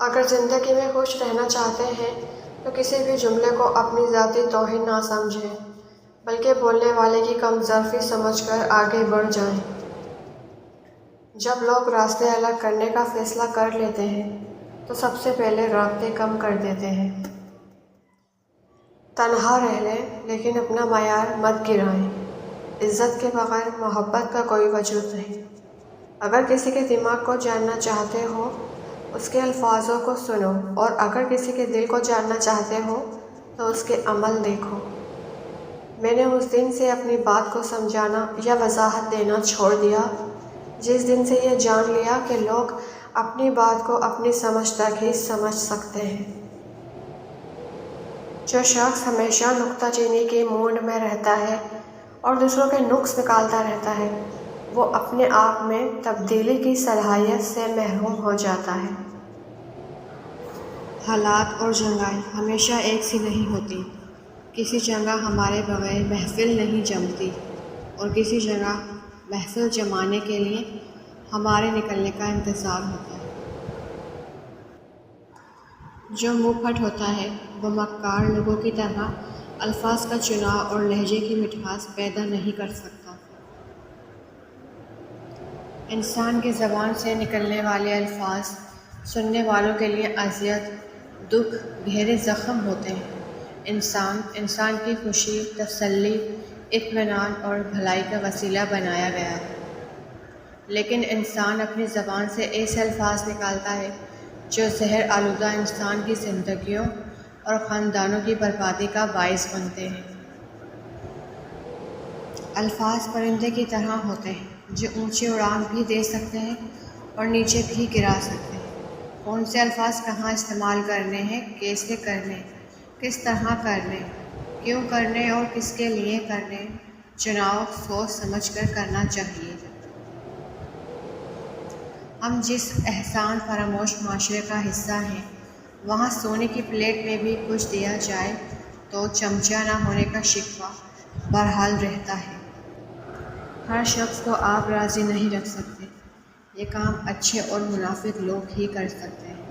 اگر زندگی میں خوش رہنا چاہتے ہیں تو کسی بھی جملے کو اپنی ذاتی توہین نہ سمجھیں، بلکہ بولنے والے کی کم ظرفی سمجھ کر آگے بڑھ جائیں۔ جب لوگ راستے الگ کرنے کا فیصلہ کر لیتے ہیں تو سب سے پہلے رابطے کم کر دیتے ہیں۔ تنہا رہ لیں لیکن اپنا معیار مت گرائیں۔ عزت کے بغیر محبت کا کوئی وجود نہیں۔ اگر کسی کے دماغ کو جاننا چاہتے ہو اس کے الفاظوں کو سنو، اور اگر کسی کے دل کو جاننا چاہتے ہو تو اس کے عمل دیکھو۔ میں نے اس دن سے اپنی بات کو سمجھانا یا وضاحت دینا چھوڑ دیا جس دن سے یہ جان لیا کہ لوگ اپنی بات کو اپنی سمجھ تک ہی سمجھ سکتے ہیں۔ جو شخص ہمیشہ نکتہ چینی کی موڈ میں رہتا ہے اور دوسروں کے نقص نکالتا رہتا ہے وہ اپنے آپ میں تبدیلی کی صلاحیت سے محروم ہو جاتا ہے۔ حالات اور جگہیں ہمیشہ ایک سی نہیں ہوتی۔ کسی جگہ ہمارے بغیر محفل نہیں جمتی اور کسی جگہ محفل جمانے کے لیے ہمارے نکلنے کا انتظار ہوتا ہے۔ جو منہ پھٹ ہوتا ہے وہ مکار لوگوں کی طرح الفاظ کا چناؤ اور لہجے کی مٹھاس پیدا نہیں کر سکتا۔ انسان کی زبان سے نکلنے والے الفاظ سننے والوں کے لیے اذیت، دکھ، گہرے زخم ہوتے ہیں۔ انسان کی خوشی، تسلی، اطمینان اور بھلائی کا وسیلہ بنایا گیا ہے، لیکن انسان اپنی زبان سے ایسے الفاظ نکالتا ہے جو زہر آلودہ انسان کی زندگیوں اور خاندانوں کی بربادی کا باعث بنتے ہیں۔ الفاظ پرندے کی طرح ہوتے ہیں جو اونچی اڑان بھی دے سکتے ہیں اور نیچے بھی گرا سکتے ہیں۔ کون سے الفاظ کہاں استعمال کرنے ہیں، کیسے کرنے، کس طرح کرنے، کیوں کرنے اور کس کے لیے کرنے، چناؤ سوچ سمجھ کر کرنا چاہیے۔ ہم جس احسان فراموش معاشرے کا حصہ ہیں وہاں سونے کی پلیٹ میں بھی کچھ دیا جائے تو چمچہ نہ ہونے کا شکوہ بحال رہتا ہے۔ ہر شخص کو آپ راضی نہیں رکھ سکتے، یہ کام اچھے اور منافق لوگ ہی کر سکتے ہیں۔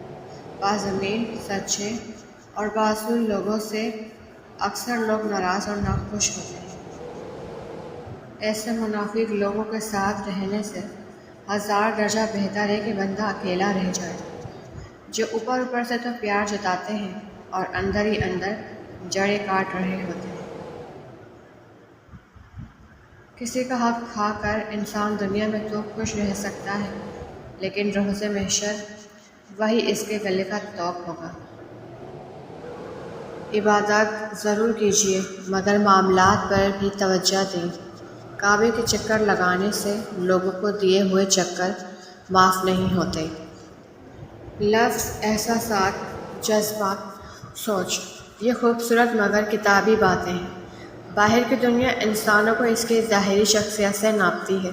باضمیر، سچے اور باصول لوگوں سے اکثر لوگ ناراض اور ناخوش ہوتے ہیں۔ ایسے منافق لوگوں کے ساتھ رہنے سے ہزار درجہ بہتر ہے کہ بندہ اکیلا رہ جائے، جو اوپر سے تو پیار جتاتے ہیں اور اندر ہی اندر جڑیں کاٹ رہے ہوتے ہیں۔ کسی کا حق کھا کر انسان دنیا میں تو خوش رہ سکتا ہے، لیکن روز محشر وہی اس کے گلے کا طوق ہوگا۔ عبادات ضرور کیجیے مگر معاملات پر بھی توجہ دیں۔ کعبے کے چکر لگانے سے لوگوں کو دیے ہوئے چکر معاف نہیں ہوتے۔ لفظ، احساسات، جذبات، سوچ، یہ خوبصورت مگر کتابی باتیں ہیں۔ باہر کی دنیا انسانوں کو اس کی ظاہری شخصیت سے ناپتی ہے۔